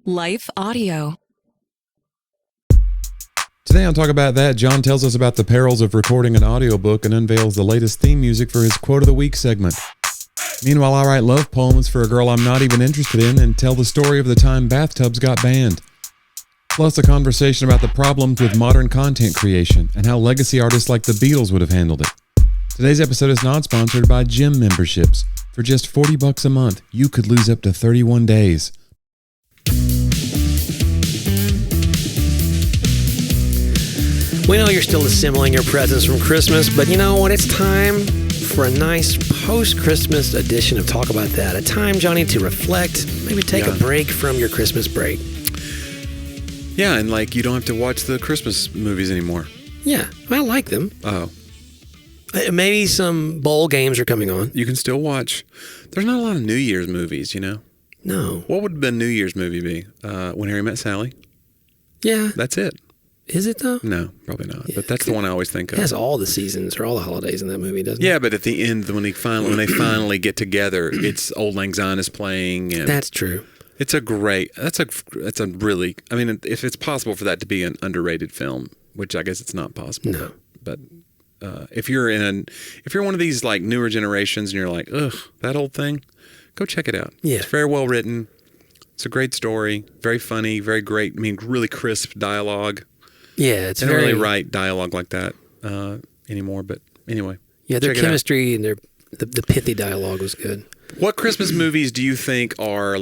Life Audio. Today on Talk About That, John tells us about the perils of recording an audiobook and unveils the latest theme music for his Quote of the Week segment. Meanwhile, I write love poems for a girl I'm not even interested in and tell the story of the time bathtubs got banned. Plus a conversation about the problems with modern content creation and how legacy artists like the Beatles would have handled it. Today's episode is not sponsored by gym memberships. For just $40 a month, you could lose up to 31 days. We know you're still assembling your presents from Christmas, but you know what? It's time for a nice post-Christmas edition of Talk About That. A time, Johnny, to reflect, maybe take a break from your Christmas break. Yeah, and you don't have to watch the Christmas movies anymore. Yeah, I like them. Oh. Maybe some bowl games are coming on. You can still watch. There's not a lot of New Year's movies, you know? No. What would the New Year's movie be? When Harry Met Sally? Yeah. That's it. Is it, though? No, probably not. Yeah, but that's the one I always think of. It has all the seasons or all the holidays in that movie, doesn't it? Yeah, but at the end, when they finally get together, it's Old Lang Syne is playing. And that's true. It's a great, that's a really, I mean, if it's possible for that to be an underrated film, which I guess it's not possible. No. But if you're one of these newer generations and you're like, ugh, that old thing, go check it out. Yeah. It's very well written. It's a great story, very funny, very great. I mean, really crisp dialogue. Yeah, it's they don't really write dialogue like that anymore. But anyway, yeah, their chemistry and the pithy dialogue was good. What Christmas movies do you think are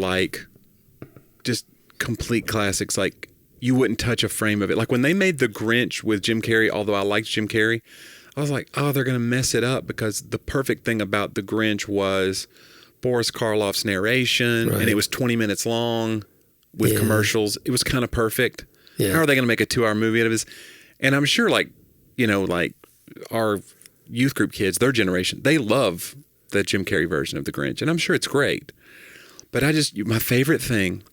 just complete classics? You wouldn't touch a frame of it. When they made The Grinch with Jim Carrey, although I liked Jim Carrey, I was like, oh, they're going to mess it up, because the perfect thing about The Grinch was Boris Karloff's narration, and it was 20 minutes long with commercials. It was kind of perfect. Yeah. How are they going to make a 2-hour movie out of this? And I'm sure our youth group kids, their generation, they love the Jim Carrey version of The Grinch, and I'm sure it's great. But my favorite thing,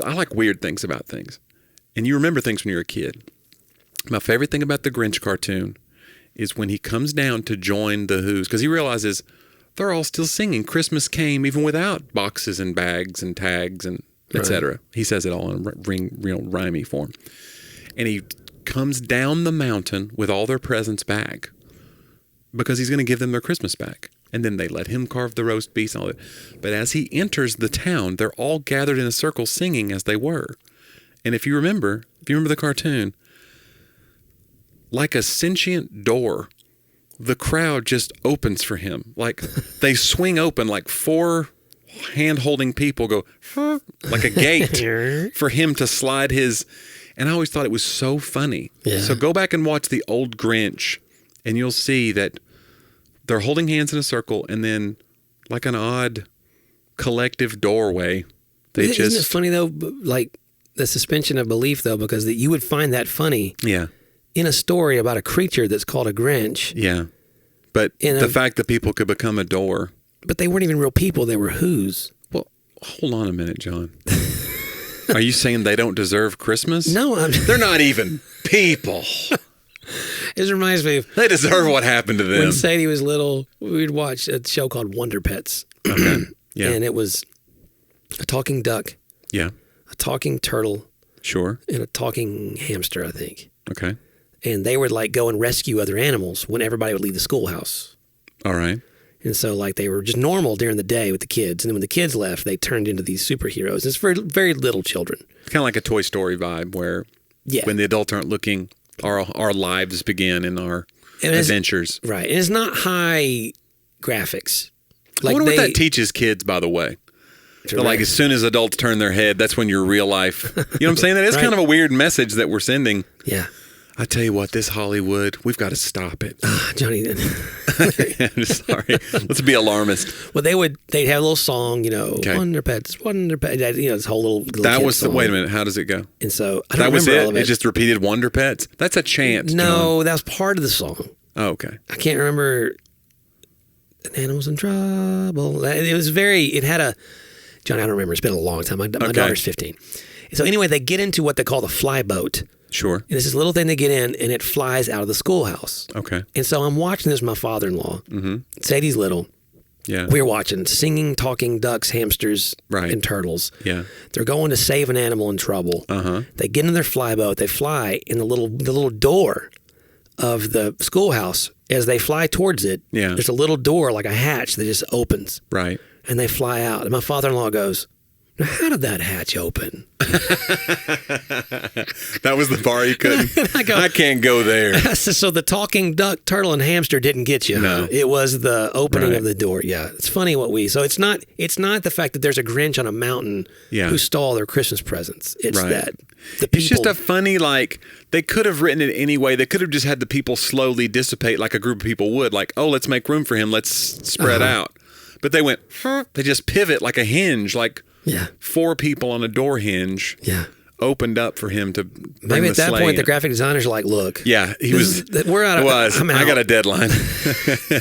I like weird things about things. And you remember things when you're a kid. My favorite thing about the Grinch cartoon is when he comes down to join the Who's, because he realizes they're all still singing Christmas Came even without boxes and bags and tags and etc. He says it all in real rhymey form. And he comes down the mountain with all their presents back because he's going to give them their Christmas back. And then they let him carve the roast beef and all that. But as he enters the town, they're all gathered in a circle singing as they were. And if you remember the cartoon, like a sentient door, the crowd just opens for him. They swing open, 4 hand-holding people go, like a gate for him to slide his. And I always thought it was so funny. Yeah. So go back and watch the old Grinch, and you'll see that they're holding hands in a circle, and then like an odd collective doorway, Isn't it funny, though, the suspension of belief, though, because you would find that funny in a story about a creature that's called a Grinch. Yeah. But the fact that people could become a door. But they weren't even real people. They were Who's. Well, hold on a minute, John. Are you saying they don't deserve Christmas? No, they're not even people. It reminds me of... They deserve what happened to them. When Sadie was little, we'd watch a show called Wonder Pets. Okay. Yeah. And it was a talking duck. Yeah. A talking turtle. Sure. And a talking hamster, I think. Okay. And they would go and rescue other animals when everybody would leave the schoolhouse. All right. And so they were just normal during the day with the kids. And then when the kids left, they turned into these superheroes. It's for very little children. It's kind of like a Toy Story vibe where when the adults aren't looking, our lives begin in our adventures. Right. And it's not high graphics. I wonder what that teaches kids, by the way. As soon as adults turn their head, that's when your real life. You know what I'm saying? That is kind of a weird message that we're sending. Yeah. I tell you what, this Hollywood, we've got to stop it. Johnny. I'm sorry. Let's be alarmist. Well, they'd have a little song, Wonder Pets, Wonder Pets, this whole little that was song. Wait a minute, how does it go? And so I don't remember all of it. It just repeated Wonder Pets? That's a chant. No, that was part of the song. Oh, okay. I can't remember. Animals in Trouble. It had a, Johnny, I don't remember. It's been a long time. My daughter's 15. So anyway, they get into what they call the fly boat. Sure. And it's this little thing they get in, and it flies out of the schoolhouse. Okay. And so I'm watching this with my father-in-law. Mm-hmm. Sadie's little. Yeah. We're watching singing, talking ducks, hamsters, and turtles. Yeah. They're going to save an animal in trouble. Uh-huh. They get in their flyboat. They fly in the little door of the schoolhouse. As they fly towards it, there's a little door like a hatch that just opens. Right. And they fly out. And my father-in-law goes, "Now, how did that hatch open?" That was the bar you couldn't. I can't go there. So the talking duck, turtle, and hamster didn't get you. No. It was the opening of the door. Yeah, it's funny so it's not the fact that there's a Grinch on a mountain who stole their Christmas presents. It's that the people. It's just a funny, they could have written it anyway. They could have just had the people slowly dissipate like a group of people would. Like, oh, let's make room for him. Let's spread out. But they went, they just pivot like a hinge, like 4 people on a door hinge. Yeah. Opened up for him to bring maybe at the that sleigh point in. the graphic designers are like, look, he was. We're out of. I'm out. I got a deadline.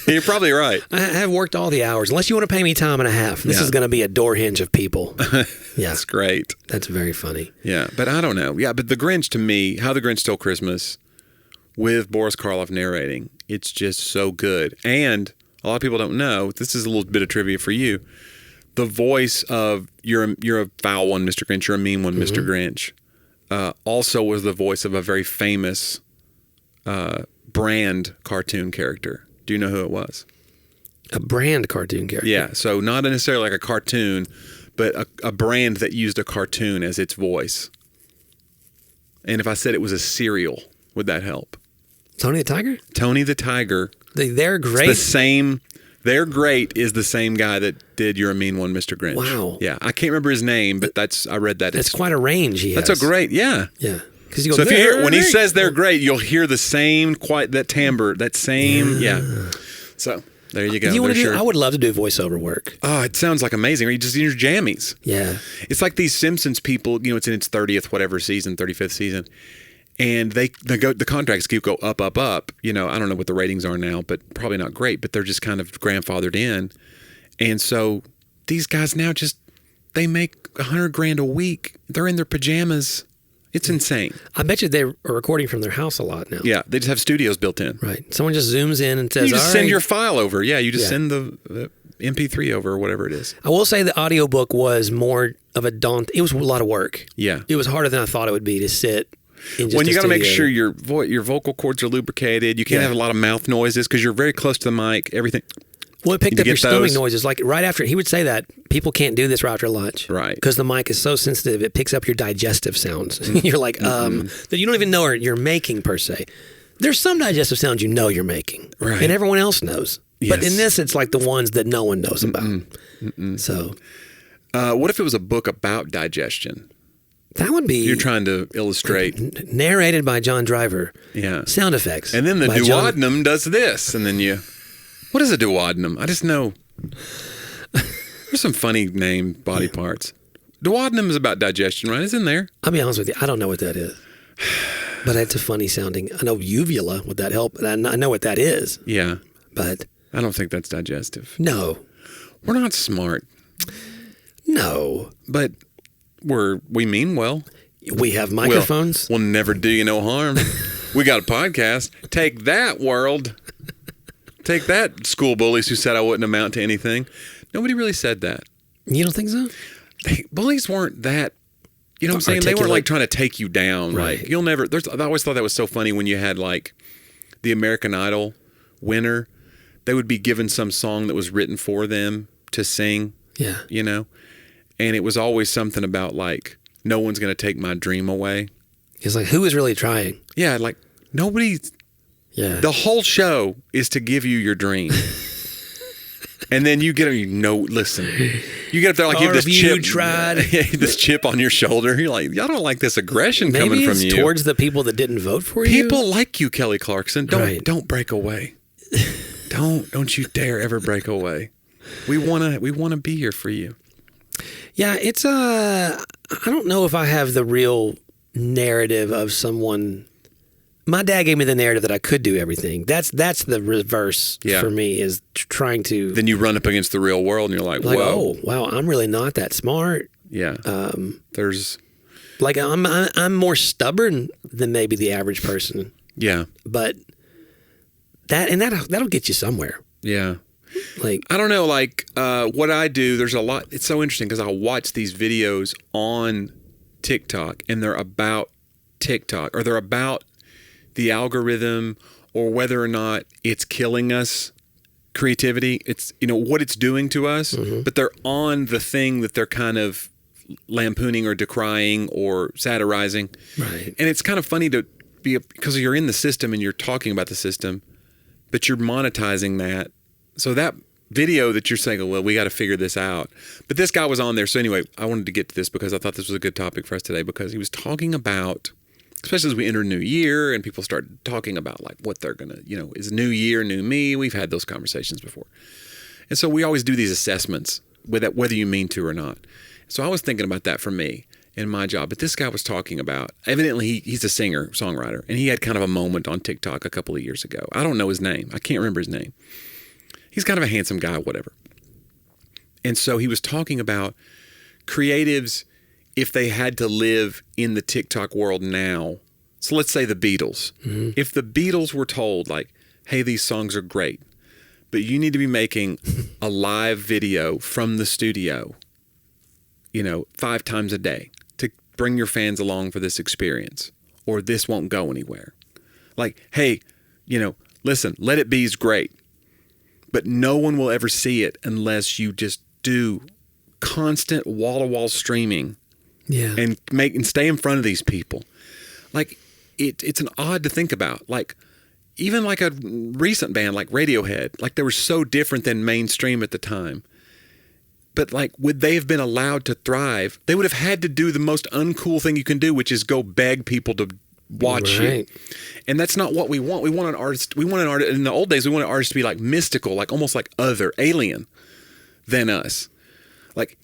You're probably right. I have worked all the hours. Unless you want to pay me time and a half, this is going to be a door hinge of people. Yeah, that's great. That's very funny. Yeah, but I don't know. Yeah, but The Grinch, to me, How the Grinch Stole Christmas, with Boris Karloff narrating, it's just so good. And a lot of people don't know. This is a little bit of trivia for you. The voice of you're a foul one, Mr. Grinch. You're a mean one, Mr. Grinch. Also was the voice of a very famous brand cartoon character. Do you know who it was? A brand cartoon character? Yeah, so not necessarily like a cartoon, but a brand that used a cartoon as its voice. And if I said it was a cereal, would that help? Tony the Tiger? Tony the Tiger. They're great. It's the same. They're great is the same guy that did You're a Mean One, Mr. Grinch. Wow. Yeah, I can't remember his name, but I read that. That's quite a range he has. That's a great, yeah. Yeah. So if you hear, when he says they're great, you'll hear the same, that timbre, that same, So there you go. I would love to do voiceover work. Oh, it sounds like amazing. Or you just in your jammies. Yeah. It's like these Simpsons people, it's in its 35th season. And the contracts keep go up, up, up. I don't know what the ratings are now, but probably not great. But they're just kind of grandfathered in, and so these guys now they make $100,000 a week. They're in their pajamas. It's insane. I bet you they are recording from their house a lot now. Yeah, they just have studios built in. Right. Someone just zooms in and says, "You just send your file over." Yeah, you just send the MP3 over or whatever it is. I will say the audiobook was more of a It was a lot of work. Yeah, it was harder than I thought it would be to sit. When you got to make sure your vocal cords are lubricated, you can't have a lot of mouth noises because you're very close to the mic. Everything. Well, it picked up your stomach noises. Like right after, he would say that people can't do this right after lunch, right? Because the mic is so sensitive, it picks up your digestive sounds. You're like, that you don't even know you're making per se. There's some digestive sounds you're making, right? And everyone else knows. Yes. But in this, it's like the ones that no one knows about. So, what if it was a book about digestion? That would be... You're trying to illustrate. Narrated by John Driver. Yeah. Sound effects. And then the duodenum does this. And then what is a duodenum? I just know. There's some funny name body parts. Duodenum is about digestion, right? It's in there. I'll be honest with you. I don't know what that is. But it's a funny sounding. I know uvula. Would that help? I know what that is. Yeah. But... I don't think that's digestive. No. We're not smart. No. But... We mean well. We have microphones. We'll never do you no harm. We got a podcast. Take that, world. Take that, school bullies who said I wouldn't amount to anything. Nobody really said that. You don't think so? Bullies weren't that, what I'm saying? They weren't like trying to take you down. Right. Like you'll never, I always thought that was so funny when you had like the American Idol winner. They would be given some song that was written for them to sing. Yeah. And it was always something about like, no one's going to take my dream away. It's like, who is really trying? Yeah, like nobody. Yeah. The whole show is to give you your dream. And then you get, listen. You get up there like you have this chip. This chip on your shoulder. You're like, y'all don't like this aggression coming from you. Maybe it's towards the people that didn't vote for you. People like you, Kelly Clarkson. Don't break away. Don't you dare ever break away. We wanna be here for you. Yeah, it's I don't know if I have the real narrative of someone. My dad gave me the narrative that I could do everything. That's the reverse for me, is trying to. Then you run up against the real world and you're like, whoa. Oh, wow, I'm really not that smart. Yeah. There's like I'm more stubborn than maybe the average person. Yeah. But that'll get you somewhere. Yeah. Like, I don't know. Like what I do, there's a lot. It's so interesting because I'll watch these videos on TikTok and they're about TikTok or they're about the algorithm or whether or not it's killing us. Creativity, it's, you know, what it's doing to us, but they're on the thing that they're kind of lampooning or decrying or satirizing. right. And it's kind of funny to be, because you're in the system and you're talking about the system, but you're monetizing that. So that video that you're saying, oh, well, we got to figure this out. But this guy was on there. So anyway, I wanted to get to this because I thought this was a good topic for us today because he was talking about, especially as we enter a new year and people start talking about like what they're going to, you know, is new year, new me. We've had those conversations before. And so we always do these assessments with that, whether you mean to or not. So I was thinking about that for me in my job. But this guy was talking about, evidently he's a singer, songwriter, and he had kind of a moment on TikTok a couple of years ago. I don't know his name. I can't remember his name. He's kind of a handsome guy, whatever. And so he was talking about creatives if they had to live in the TikTok world now. So let's say the Beatles. If the Beatles were told like, hey, these songs are great, but you need to be making a live video from the studio, you know, 5 times a day to bring your fans along for this experience, or this won't go anywhere. Like, hey, you know, listen, Let It Be is great, but no one will ever see it unless you just do constant wall-to-wall streaming. Yeah. And stay in front of these people. Like it's an odd to think about. Like even like a recent band like Radiohead, like they were so different than mainstream at the time. But like would they have been allowed to thrive? They would have had to do the most uncool thing you can do, which is go beg people to watch you. And that's not what we want. We want an artist. In the old days, we wanted artists to be like mystical, like almost like other, alien than us. Like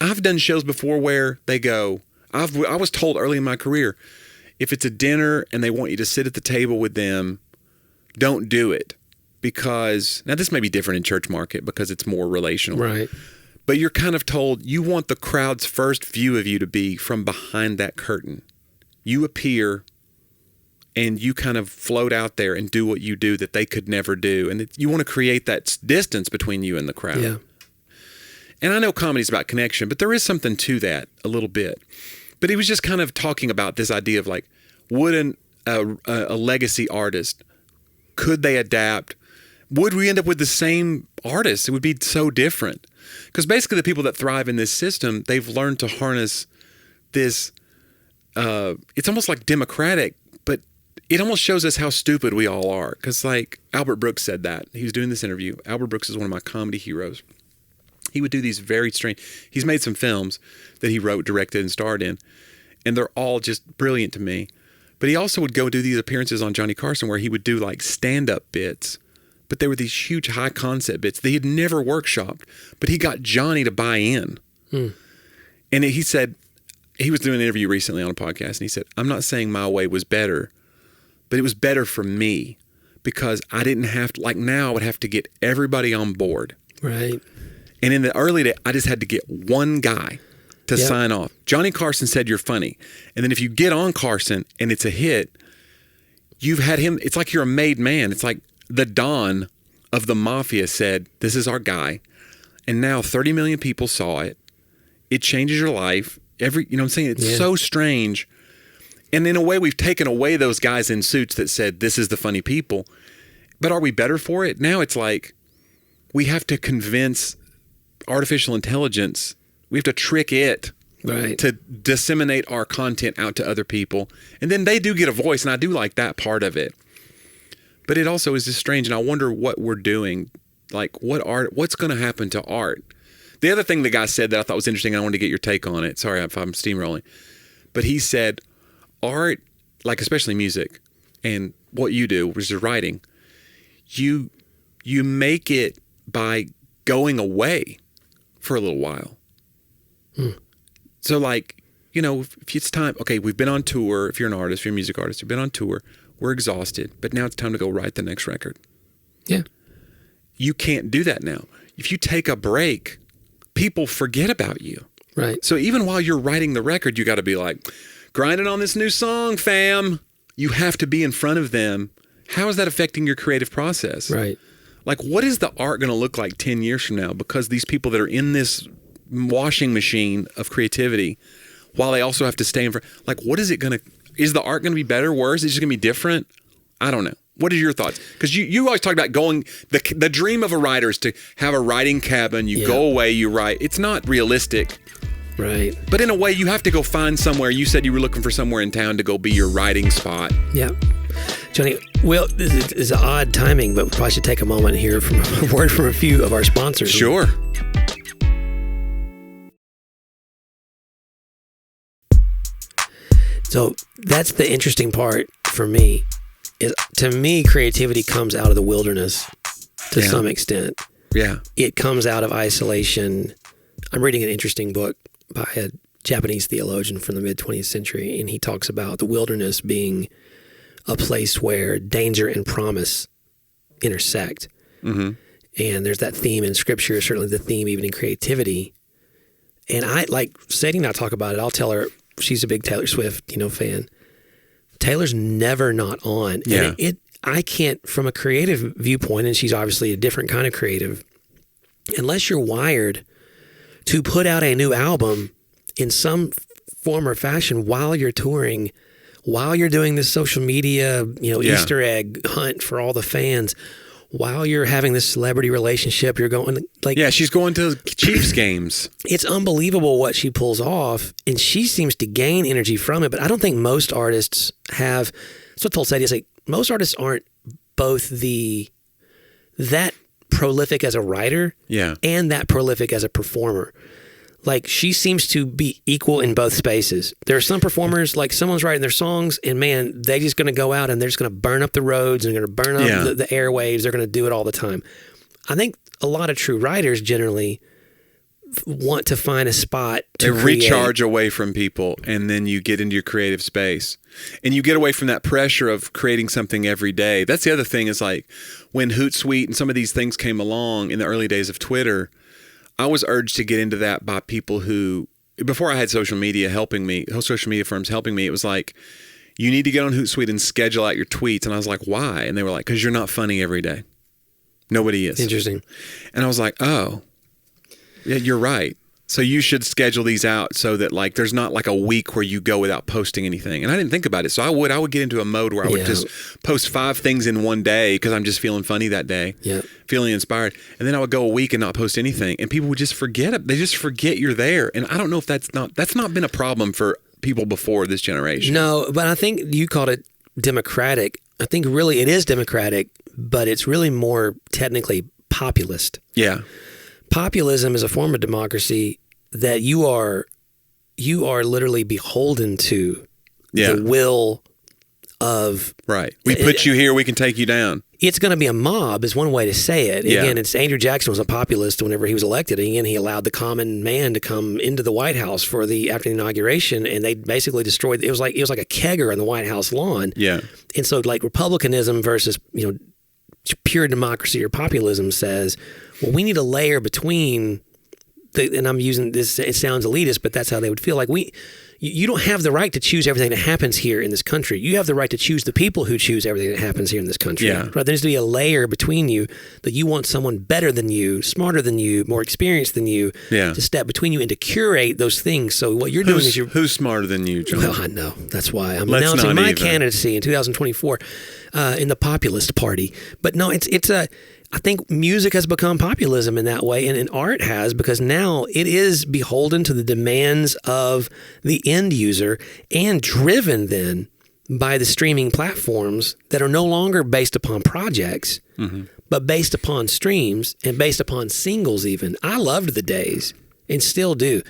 I've done shows before where they go, I was told early in my career, if it's a dinner and they want you to sit at the table with them, don't do it. Because, now this may be different in church market because it's more relational. Right. But you're kind of told you want the crowd's first view of you to be from behind that curtain. You appear and you kind of float out there and do what you do that they could never do. And you want to create that distance between you and the crowd. Yeah. And I know comedy's about connection, but there is something to that a little bit. But he was just kind of talking about this idea of like, would a legacy artist, could they adapt? Would we end up with the same artists? It would be so different. Because basically the people that thrive in this system, they've learned to harness this, it's almost like democratic, but it almost shows us how stupid we all are. Because like Albert Brooks said that. He was doing this interview. Albert Brooks is one of my comedy heroes. He would do these very strange, he's made some films that he wrote, directed, and starred in, and they're all just brilliant to me. But he also would go do these appearances on Johnny Carson where he would do like stand-up bits, but they were these huge high concept bits that he had never workshopped, but he got Jonnie to buy in. And he said, he was doing an interview recently on a podcast, and he said, I'm not saying my way was better, but it was better for me because I didn't have to, like now I would have to get everybody on board. Right. And in the early day, I just had to get one guy to sign off. Johnny Carson said, you're funny. And then if you get on Carson and it's a hit, you've had him. It's like you're a made man. It's like the Don of the Mafia said, this is our guy. And now 30 million people saw it. It changes your life. You know what I'm saying? It's so strange. And in a way, we've taken away those guys in suits that said, this is the funny people. But are we better for it? Now it's like we have to convince artificial intelligence, we have to trick it to disseminate our content out to other people. And then they do get a voice, and I do like that part of it. But it also is just strange, and I wonder what we're doing. Like, what's going to happen to art? The other thing the guy said that I thought was interesting, I wanted to get your take on it. Sorry if I'm steamrolling. But he said, art, like especially music, and what you do, which is writing, you make it by going away for a little while. So like, you know, if it's time, okay, we've been on tour. If you're an artist, if you're a music artist, you've been on tour, we're exhausted, but now it's time to go write the next record. Yeah. You can't do that now. If you take a break, people forget about you. Right. So even while you're writing the record, you got to be like, grinding on this new song, fam. You have to be in front of them. How is that affecting your creative process? Right. Like, what is the art going to look like 10 years from now? Because these people that are in this washing machine of creativity, while they also have to stay in front, like, what is it going to, is the art going to be better, worse? Is it going to be different? I don't know. What are your thoughts? Because you always talk about going, the dream of a writer is to have a writing cabin. You go away, you write. It's not realistic. Right. But in a way, you have to go find somewhere. You said you were looking for somewhere in town to go be your writing spot. Yeah. Jonnie, well, this is odd timing, but we probably should take a moment here from a word from a few of our sponsors. Sure. So that's the interesting part for me. Is, to me, creativity comes out of the wilderness to some extent. Yeah. It comes out of isolation. I'm reading an interesting book by a Japanese theologian from the mid-20th century, and he talks about the wilderness being a place where danger and promise intersect. Mm-hmm. And there's that theme in Scripture, certainly the theme even in creativity. And I, like Sadie and I talk about it, I'll tell her, she's a big Taylor Swift, fan. Taylor's never not on. Yeah. And I can't, from a creative viewpoint, and she's obviously a different kind of creative, unless you're wired to put out a new album in some form or fashion while you're touring, while you're doing this social media, Easter egg hunt for all the fans, while you're having this celebrity relationship, you're going like... Yeah, she's going to Chiefs games. It's unbelievable what she pulls off, and she seems to gain energy from it, but I don't think most artists have... That's what I told Sadie, is like, most artists aren't both that prolific as a writer and that prolific as a performer. Like, she seems to be equal in both spaces. There are some performers, like someone's writing their songs, and man, they're just going to go out and they're just going to burn up the roads and they're going to burn up the airwaves. They're going to do it all the time. I think a lot of true writers generally want to find a spot to recharge away from people, and then you get into your creative space. And you get away from that pressure of creating something every day. That's the other thing, is like when Hootsuite and some of these things came along in the early days of Twitter, I was urged to get into that by people who, before I had social media firms helping me, it was like, you need to get on Hootsuite and schedule out your tweets. And I was like, why? And they were like, because you're not funny every day. Nobody is. Interesting. And I was like, oh, yeah, you're right. So you should schedule these out so that like there's not like a week where you go without posting anything. And I didn't think about it. So I would get into a mode where I would just post 5 things in one day because I'm just feeling funny that day, feeling inspired. And then I would go a week and not post anything. And people would just forget it. They just forget you're there. And I don't know if that's not been a problem for people before this generation. No, but I think you called it democratic. I think really it is democratic, but it's really more technically populist. Yeah. Populism is a form of democracy that you are literally beholden to the will of... Right. We put you here, we can take you down. It's going to be a mob is one way to say it. Yeah. Again, Andrew Jackson was a populist whenever he was elected. Again, he allowed the common man to come into the White House after the inauguration, and they basically destroyed... It was like a kegger on the White House lawn. Yeah. And so like republicanism versus, pure democracy or populism says, well, we need a layer between and I'm using this, it sounds elitist, but that's how they would feel. Like you don't have the right to choose everything that happens here in this country. You have the right to choose the people who choose everything that happens here in this country. Yeah. Right? There needs to be a layer between you that you want someone better than you, smarter than you, more experienced than you to step between you and to curate those things. So what you're doing is who's smarter than you, John? Well, I know. That's why I'm announcing my candidacy in 2024 in the populist party. But no, I think music has become populism in that way, and art has, because now it is beholden to the demands of the end user and driven then by the streaming platforms that are no longer based upon projects, but based upon streams and based upon singles even. I loved the days and still do.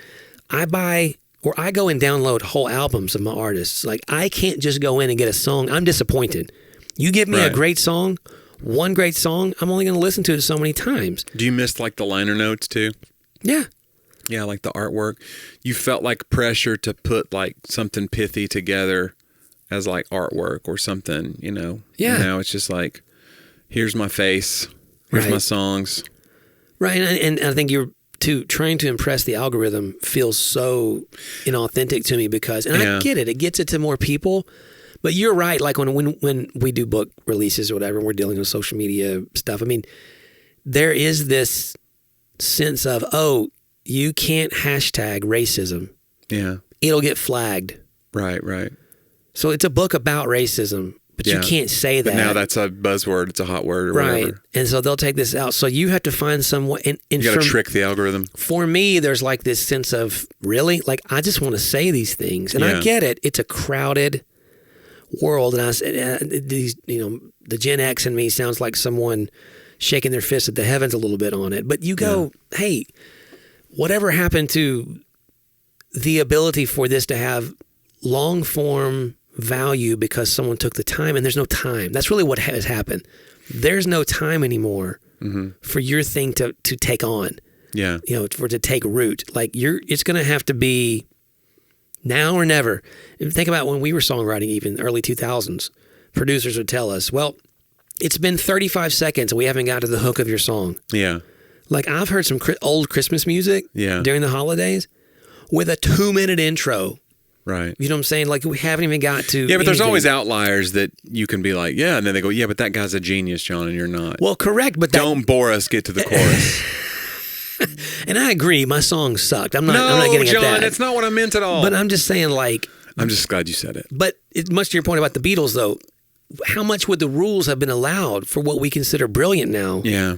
I go and download whole albums of my artists. Like, I can't just go in and get a song. I'm disappointed. You give me a great song, one great song, I'm only going to listen to it so many times. Do you miss like the liner notes too? Yeah. Yeah, like the artwork. You felt like pressure to put like something pithy together as like artwork or something, Yeah. And now it's just like, here's my face, here's my songs. Right, and I think you're trying to impress the algorithm feels so inauthentic to me because, and I get it gets it to more people. But you're right, like when we do book releases or whatever, and we're dealing with social media stuff, I mean, there is this sense of, oh, you can't hashtag racism. Yeah. It'll get flagged. Right, right. So it's a book about racism, but you can't say that. But now that's a buzzword. It's a hot word or right. whatever. And so they'll take this out. So you have to find some way. And you got to trick the algorithm. For me, there's like this sense of, really? Like, I just want to say these things. And I get it. It's a crowded world. And these, the Gen X in me sounds like someone shaking their fist at the heavens a little bit on it. But you go, hey, whatever happened to the ability for this to have long form value because someone took the time, and there's no time. That's really what has happened. There's no time anymore for your thing to take on. Yeah. For it to take root. Like it's going to have to be now or never. And think about when we were songwriting, even early 2000s, producers would tell us, well, it's been 35 seconds and we haven't got to the hook of your song. Yeah. Like I've heard some old Christmas music during the holidays with a 2-minute intro. Right. You know what I'm saying? Like we haven't even got to. Yeah, but there's always outliers that you can be like, yeah, and then they go, yeah, but that guy's a genius, John, and you're not. Well, correct, but don't bore us. Get to the chorus. And I agree, my song sucked. I'm not getting John, at that. that's not what I meant at all. But I'm just saying, like. I'm just glad you said it. But much to your point about the Beatles, though, how much would the rules have been allowed for what we consider brilliant now? Yeah.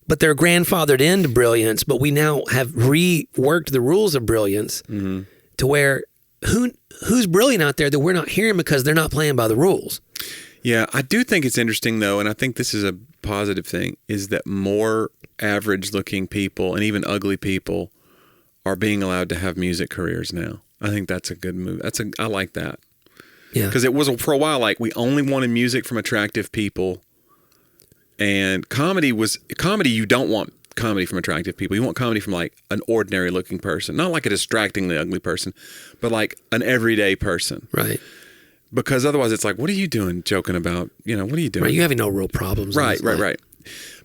But they're grandfathered into brilliance, but we now have reworked the rules of brilliance to where who's brilliant out there that we're not hearing because they're not playing by the rules. Yeah, I do think it's interesting, though, and I think this is a positive thing, is that more average-looking people and even ugly people are being allowed to have music careers now. I think that's a good move. I like that. Yeah. Because it was for a while like we only wanted music from attractive people, and comedy, you don't want comedy from attractive people. You want comedy from like an ordinary-looking person, not like a distractingly ugly person, but like an everyday person. Right. Because otherwise it's like, what are you doing joking about? What are you doing? Right, you having no real problems. Right.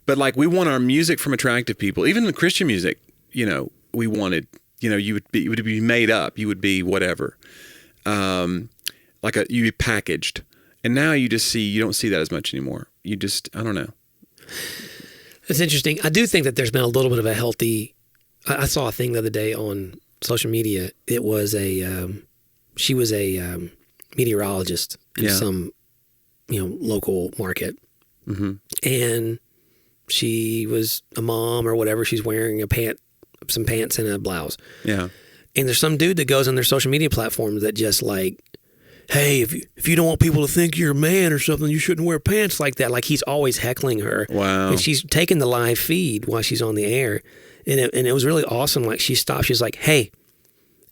But like we want our music from attractive people. Even the Christian music, we wanted, you would be made up. You would be whatever. You'd be packaged. And now you don't see that as much anymore. I don't know. It's interesting. I do think that there's been a little bit of a healthy, I saw a thing the other day on social media. It was she was a meteorologist in some, local market. Mm-hmm. And she was a mom or whatever. She's wearing some pants and a blouse. Yeah. And there's some dude that goes on their social media platforms that just like, hey, if you don't want people to think you're a man or something, you shouldn't wear pants like that. Like he's always heckling her. Wow. And she's taking the live feed while she's on the air. And it was really awesome. Like she stopped. She's like, hey.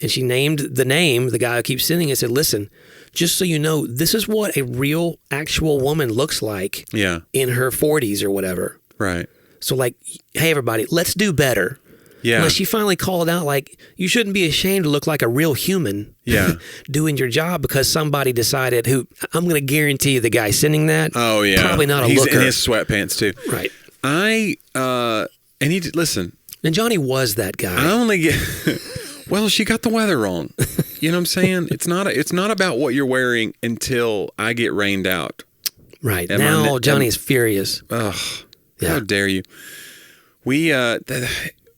And she named the guy who keeps sending it, said, listen, just so you know, this is what a real, actual woman looks like in her 40s or whatever. Right. So like, hey, everybody, let's do better. Yeah. Well, she finally called out, like, you shouldn't be ashamed to look like a real human doing your job because somebody decided I'm going to guarantee you the guy sending that. Oh, yeah. Probably not a looker. He's in his sweatpants, too. Right. Listen. And Jonnie was that guy. I only get, well, she got the weather wrong. You know what I'm saying? It's not about what you're wearing until I get rained out. Right. Now Jonnie is furious. Ugh. Yeah. How dare you?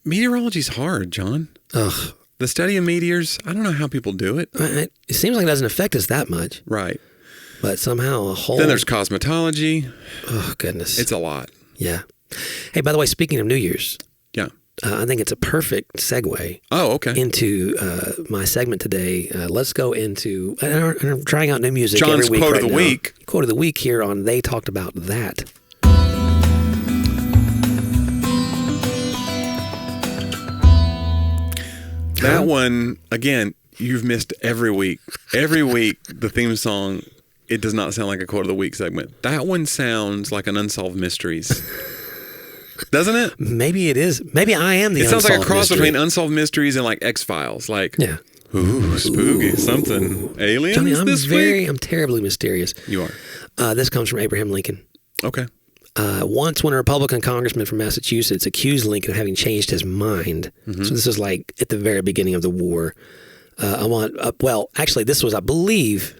Meteorology's hard, John. Ugh. The study of meteors, I don't know how people do it. It seems like it doesn't affect us that much. Right. But somehow Then there's cosmetology. Oh, goodness. It's a lot. Yeah. Hey, by the way, speaking of New Year's. Yeah. I think it's a perfect segue. Oh, okay. Into my segment today. Let's go into, and I'm trying out new music John's every week. Quote of the Week. Quote of the week here on They Talked About That. That one, again, you've missed every week. Every week, the theme song, it does not sound like a Quote of the Week segment. That one sounds like an Unsolved Mysteries. Doesn't it? Maybe it is. Maybe I am the Unsolved Mysteries. It sounds like a cross mystery. between Unsolved Mysteries and like X-Files. Like, ooh, spooky, something. Aliens Jonnie, this week? I'm terribly mysterious. You are. This comes from Abraham Lincoln. Okay. Once when a Republican congressman from Massachusetts accused Lincoln of having changed his mind. Mm-hmm. So this is like at the very beginning of the war. Actually, this was, I believe,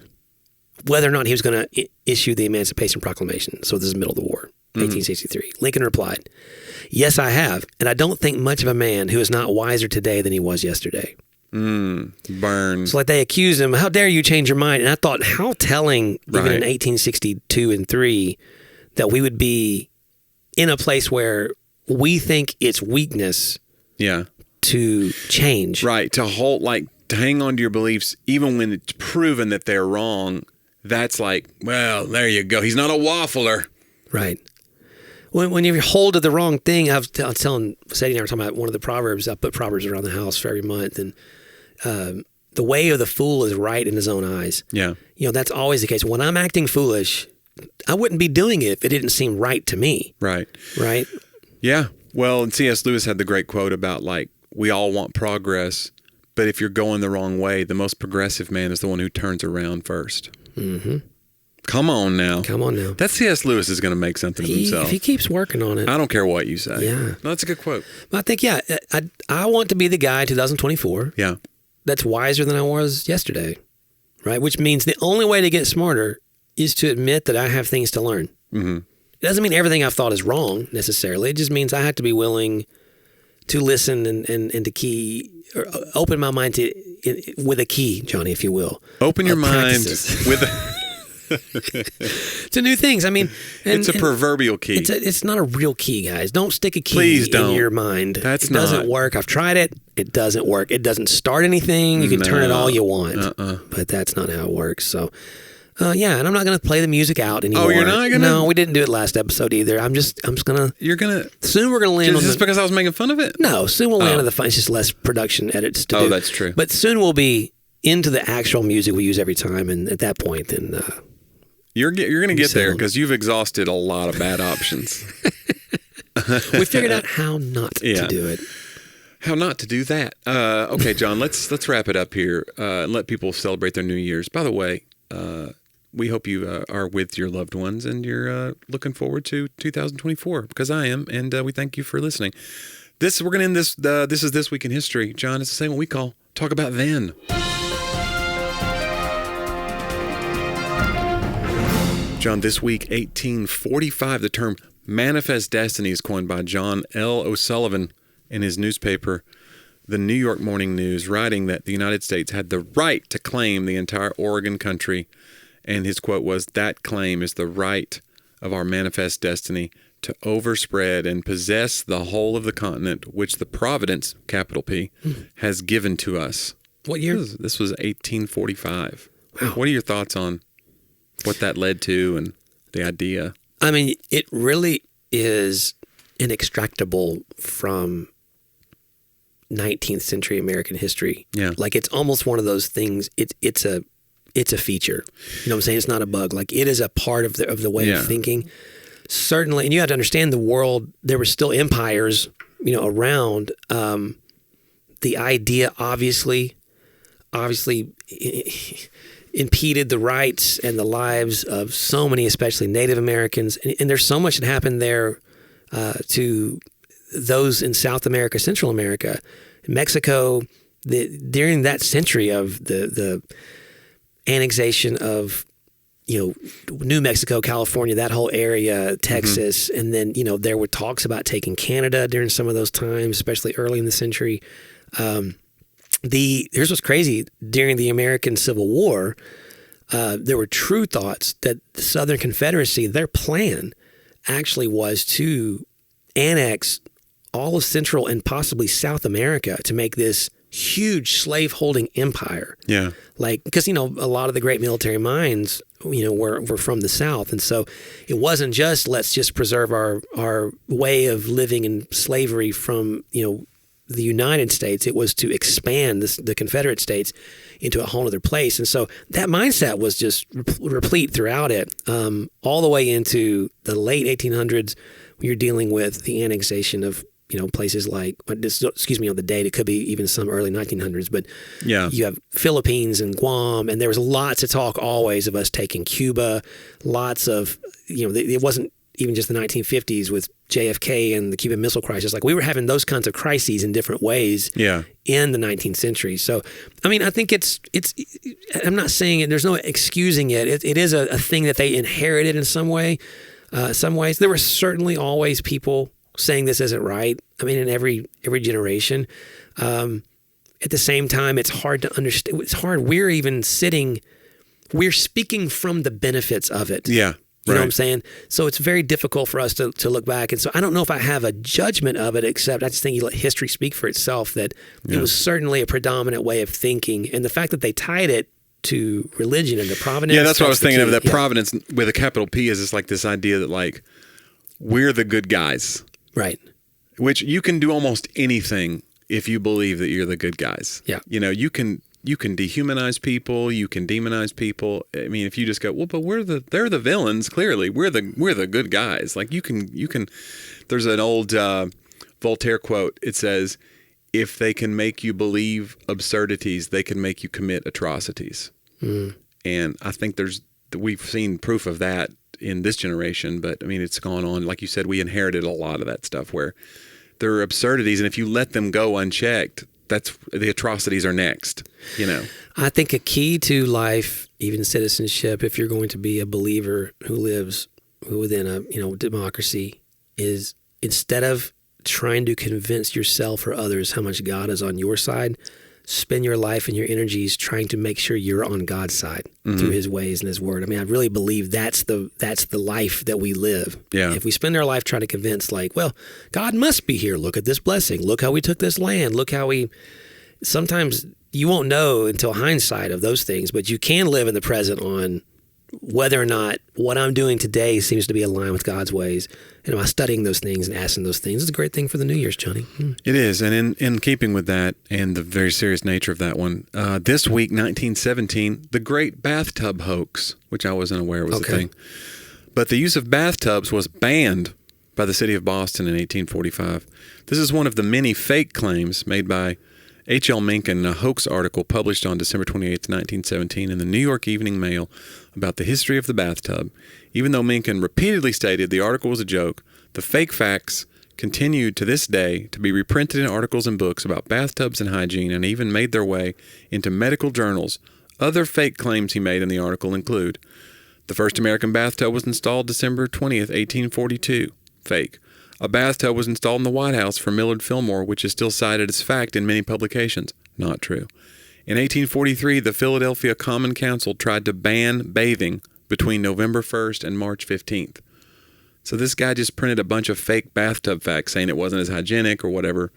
whether or not he was going to issue the Emancipation Proclamation. So this is the middle of the war. 1863. Lincoln replied, "Yes, I have, and I don't think much of a man who is not wiser today than he was yesterday." Burn. So like they accused him, "How dare you change your mind?" And I thought, how telling, even in 1862 and 3, that we would be in a place where we think it's weakness to change. Right. To hang on to your beliefs even when it's proven that they're wrong. That's like, well, there you go. He's not a waffler. Right. When you hold to the wrong thing, I was telling Sadie and I were talking about one of the Proverbs. I put Proverbs around the house for every month. And the way of the fool is right in his own eyes. Yeah. That's always the case. When I'm acting foolish, I wouldn't be doing it if it didn't seem right to me. Right. Right? Yeah. Well, and C.S. Lewis had the great quote about, like, we all want progress, but if you're going the wrong way, the most progressive man is the one who turns around first. Mm-hmm. Come on now. That C.S. Lewis is going to make something of himself. If he keeps working on it. I don't care what you say. Yeah. No, that's a good quote. But I think, I want to be the guy 2024 that's wiser than I was yesterday, right? Which means the only way to get smarter is to admit that I have things to learn. Mm-hmm. It doesn't mean everything I've thought is wrong necessarily. It just means I have to be willing to listen and to open my mind with a key, Jonnie, if you will. Open your mind with to new things. I mean, it's a proverbial key. It's not a real key, guys. Don't stick a key in your mind. It doesn't work. I've tried it. It doesn't work. It doesn't start anything. You can turn it all you want, but that's not how it works. So, and I'm not going to play the music out anymore. Oh, you're not going to? No, we didn't do it last episode either. I'm just going to. You're going to. Soon we're going to land on just because I was making fun of it? No, soon we'll land on the fun. It's just less production edits to do. Oh, that's true. But soon we'll be into the actual music we use every time, and at that point, then. You're going to get there because you've exhausted a lot of bad options. We figured out how not to do it. How not to do that. Okay, John, let's wrap it up here and let people celebrate their New Year's. By the way, we hope you are with your loved ones and you're looking forward to 2024 because I am, and we thank you for listening. We're going to end this. This is This Week in History. John, it's the same what we call Talk About Then. John, this week, 1845, the term manifest destiny is coined by John L. O'Sullivan in his newspaper, the New York Morning News, writing that the United States had the right to claim the entire Oregon country. And his quote was, "That claim is the right of our manifest destiny to overspread and possess the whole of the continent, which the Providence, capital P, has given to us." What year? This was 1845. Wow. What are your thoughts on what that led to and the idea? I mean, it really is inextractable from 19th century American history. Yeah. Like it's almost one of those things. It's a feature. You know what I'm saying? It's not a bug. Like it is a part of the way of thinking. Certainly, and you have to understand the world. There were still empires, around. The idea obviously impeded the rights and the lives of so many, especially Native Americans. And there's so much that happened there to those in South America, Central America, Mexico, during that century of the annexation of, New Mexico, California, that whole area, Texas. Mm-hmm. And then, there were talks about taking Canada during some of those times, especially early in the century. Here's what's crazy. During the American Civil War, there were true thoughts that the Southern Confederacy, their plan actually was to annex all of Central and possibly South America to make this huge slaveholding empire. Yeah. Because, a lot of the great military minds, were from the South. And so it wasn't just, let's just preserve our way of living in slavery from, the United States. It was to expand the Confederate States into a whole other place. And so that mindset was just replete throughout it, all the way into the late 1800s when you're dealing with the annexation of, places like, on the date, it could be even some early 1900s, but you have Philippines and Guam, and there was lots of talk always of us taking Cuba, lots of, it wasn't even just the 1950s with JFK and the Cuban Missile Crisis. Like we were having those kinds of crises in different ways in the 19th century. So, I mean, I think it's. I'm not saying it. There's no excusing it. It is a thing that they inherited in some way. some ways. There were certainly always people saying this isn't right. I mean, in every generation. At the same time, it's hard to understand. It's hard. We're speaking from the benefits of it. Yeah. You know what I'm saying? So it's very difficult for us to look back. And so I don't know if I have a judgment of it, except I just think you let history speak for itself, that it was certainly a predominant way of thinking. And the fact that they tied it to religion and the providence. Yeah, that's what I was thinking of. That providence with a capital P is just like this idea that like we're the good guys. Right. Which you can do almost anything if you believe that you're the good guys. Yeah. You know, you can dehumanize people, you can demonize people. I mean, if you just go, well, but they're the villains, clearly. We're the good guys. Like you can there's an old Voltaire quote. It says, if they can make you believe absurdities, they can make you commit atrocities. And I think we've seen proof of that in this generation, but I mean, it's gone on. Like you said, we inherited a lot of that stuff where there are absurdities, and if you let them go unchecked, the atrocities are next, you know. I think a key to life, even citizenship, if you're going to be a believer who lives within a democracy, is instead of trying to convince yourself or others how much God is on your side, spend your life and your energies trying to make sure you're on God's side through His ways and His word. I mean, I really believe that's the life that we live. Yeah. If we spend our life trying to convince, like, well, God must be here. Look at this blessing. Look how we took this land. Look how sometimes you won't know until hindsight of those things, but you can live in the present on whether or not what I'm doing today seems to be aligned with God's ways. And am I studying those things and asking those things? It's a great thing for the New Year's, Jonnie. It is. And in keeping with that and the very serious nature of that one, this week, 1917, the great bathtub hoax, which I wasn't aware was a thing. But the use of bathtubs was banned by the city of Boston in 1845. This is one of the many fake claims made by H.L. Mencken in a hoax article published on December 28, 1917 in the New York Evening Mail about the history of the bathtub. Even though Mencken repeatedly stated the article was a joke, the fake facts continued to this day to be reprinted in articles and books about bathtubs and hygiene, and even made their way into medical journals. Other fake claims he made in the article include: the first American bathtub was installed December 20th, 1842. Fake. A bathtub was installed in the White House for Millard Fillmore, which is still cited as fact in many publications. Not true. In 1843, the Philadelphia Common Council tried to ban bathing between November 1st and March 15th. So this guy just printed a bunch of fake bathtub facts saying it wasn't as hygienic or whatever,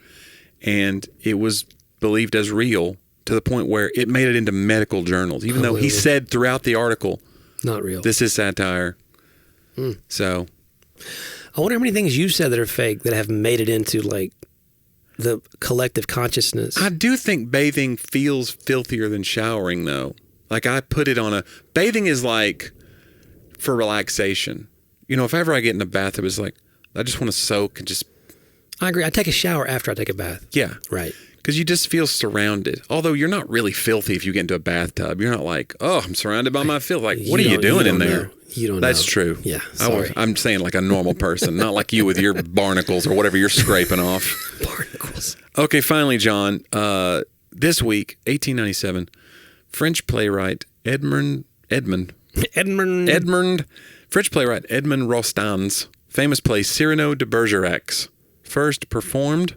and it was believed as real to the point where it made it into medical journals, even though he said throughout the article, not real. This is satire. So I wonder how many things you've said that are fake that have made it into like the collective consciousness. I do think bathing feels filthier than showering, though. Like I put it on bathing is like for relaxation. You know, if ever I get in a bathtub, it's like I just want to soak and just. I agree. I take a shower after I take a bath. Yeah. Right. Because you just feel surrounded. Although you're not really filthy if you get into a bathtub. You're not like, oh, I'm surrounded by my filth. Like, what are you doing in there? Know. You don't know. That's true. Yeah, sorry. I'm saying like a normal person, not like you with your barnacles or whatever you're scraping off. Barnacles. Okay, finally, John. This week, 1897, French playwright Edmond Rostand's famous play Cyrano de Bergerac first performed,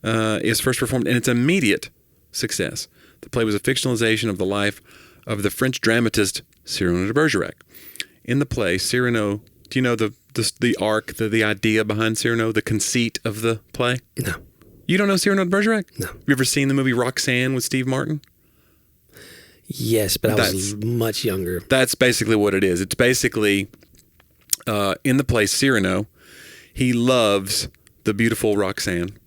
and its immediate success. The play was a fictionalization of the life of the French dramatist Cyrano de Bergerac. In the play, Cyrano, do you know the arc, the idea behind Cyrano, the conceit of the play? No. You don't know Cyrano de Bergerac? No. Have you ever seen the movie Roxanne with Steve Martin? Yes, but I was much younger. That's basically what it is. It's basically, in the play Cyrano, he loves the beautiful Roxanne,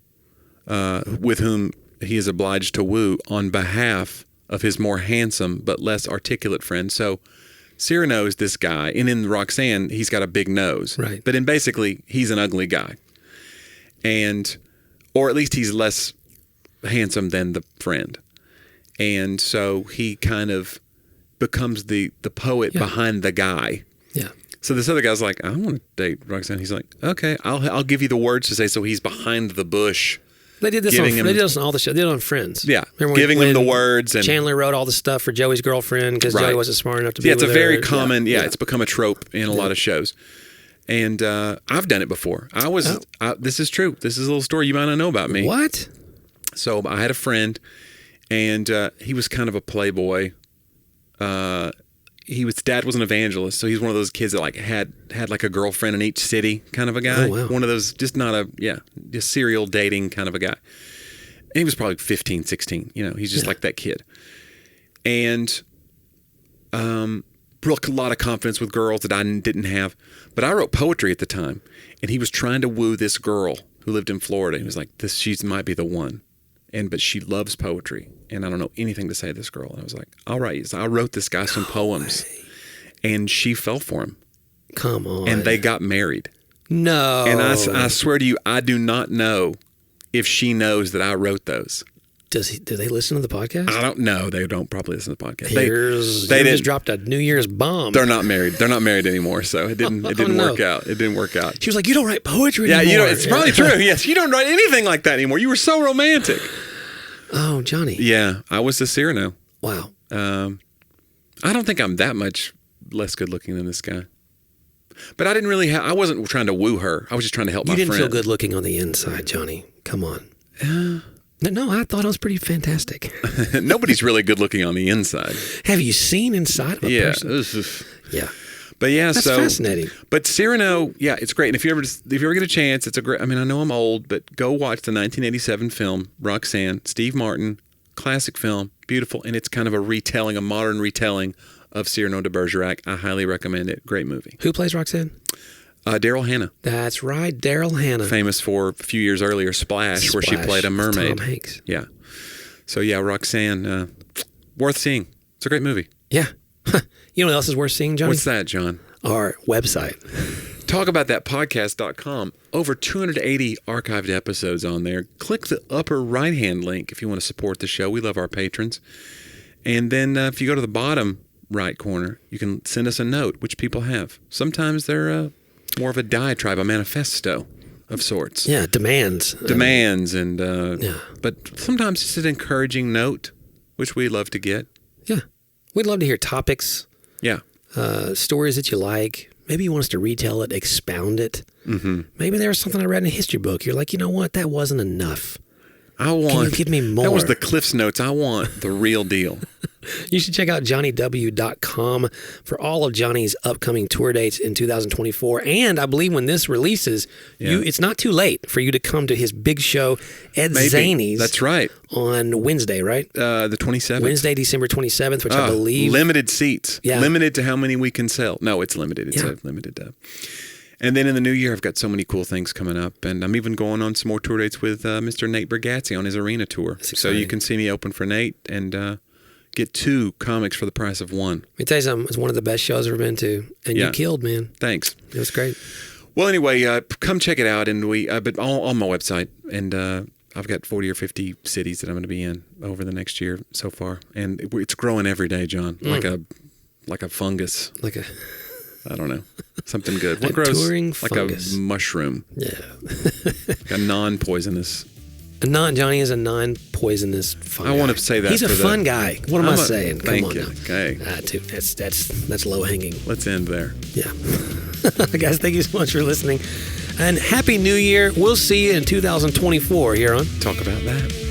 with whom he is obliged to woo on behalf of his more handsome but less articulate friend. So Cyrano is this guy, and in Roxanne, he's got a big nose. Right. But basically, he's an ugly guy. Or at least he's less handsome than the friend. And so he kind of becomes the poet behind the guy. Yeah. So this other guy's like, I want to date Roxanne. He's like, okay, I'll give you the words to say. So he's behind the bush. They did this on all the show. They did it on Friends. Yeah, giving him the words. And Chandler wrote all the stuff for Joey's girlfirend because Joey wasn't smart enough to be with her. It's a very common, it's become a trope in a lot of shows. And I've done it before. This is true. This is a little story you might not know about me. What? So I had a friend, and he was kind of a playboy. His dad was an evangelist, so he's one of those kids that like had like a girlfriend in each city, kind of a guy. Oh, wow. One of those, just not just serial dating kind of a guy. And he was probably 15, 16. He's just like that kid. And broke a lot of confidence with girls that I didn't have. But I wrote poetry at the time, and he was trying to woo this girl who lived in Florida. He was like, she might be the one. But she loves poetry, and I don't know anything to say to this girl. And I was like, all right. So I wrote this guy some poems, and she fell for him. Come on. And they got married. No. And I swear to you, I do not know if she knows that I wrote those. Do they listen to the podcast? I don't know. They don't probably listen to the podcast. They just dropped a New Year's bomb. They're not married. They're not married anymore. So it didn't work out. It didn't work out. She was like, "You don't write poetry anymore." Yeah, it's probably true. Yes, you don't write anything like that anymore. You were so romantic. Oh, Jonnie. Yeah, I was the Cyrano. Wow. I don't think I'm that much less good looking than this guy. But I didn't really I wasn't trying to woo her. I was just trying to help my friend. You didn't feel good looking on the inside, Jonnie. Come on. No, I thought it was pretty fantastic. Nobody's really good looking on the inside. Have you seen inside of a person? Yeah. But yeah, that's fascinating. But Cyrano, yeah, it's great. And if you ever get a chance, it's a great. I mean, I know I'm old, but go watch the 1987 film Roxanne. Steve Martin, classic film, beautiful, and it's kind of a modern retelling of Cyrano de Bergerac. I highly recommend it. Great movie. Who plays Roxanne? Daryl Hannah. That's right, Daryl Hannah. Famous for a few years earlier, Splash, where she played a mermaid. Tom Hanks. Yeah. So yeah, Roxanne, worth seeing. It's a great movie. Yeah. You know what else is worth seeing, Jonnie? What's that, John? Our website. Talkaboutthatpodcast.com. Over 280 archived episodes on there. Click the upper right-hand link if you want to support the show. We love our patrons. And then if you go to the bottom right corner, you can send us a note, which people have. Sometimes they're more of a diatribe, a manifesto of sorts. Yeah, demands. But sometimes it's an encouraging note, which we love to get. Yeah. We'd love to hear topics. Yeah. Stories that you like. Maybe you want us to retell it, expound it. Mm-hmm. Maybe there was something I read in a history book. You're like, you know what? That wasn't enough. Can you give me more? That was the Cliff's Notes. I want the real deal. You should check out JonnieW.com for all of Jonnie's upcoming tour dates in 2024. And I believe when this releases, it's not too late for you to come to his big show, Ed Zanies. That's right. On Wednesday, right? The 27th. Wednesday, December 27th, which I believe. Limited seats. Yeah. Limited to how many we can sell. No, it's limited. It's limited. And then in the new year, I've got so many cool things coming up. And I'm even going on some more tour dates with Mr. Nate Bargatze on his arena tour. So you can see me open for Nate and get 2 comics for the price of 1. Let me tell you something. It's one of the best shows I've ever been to. And you killed, man. Thanks. It was great. Well, anyway, come check it out. And but on my website. And I've got 40 or 50 cities that I'm going to be in over the next year so far. And it's growing every day, John, like a fungus. I don't know. Something good. What grows like fungus. A mushroom? Yeah. Like a non-poisonous. Jonnie is a non-poisonous fun guy. I want to say that. He's a fun guy. What am I saying? Come on you. Now. Okay. Dude, that's low hanging. Let's end there. Yeah. Guys, thank you so much for listening. And Happy New Year. We'll see you in 2024 here on Talk About That.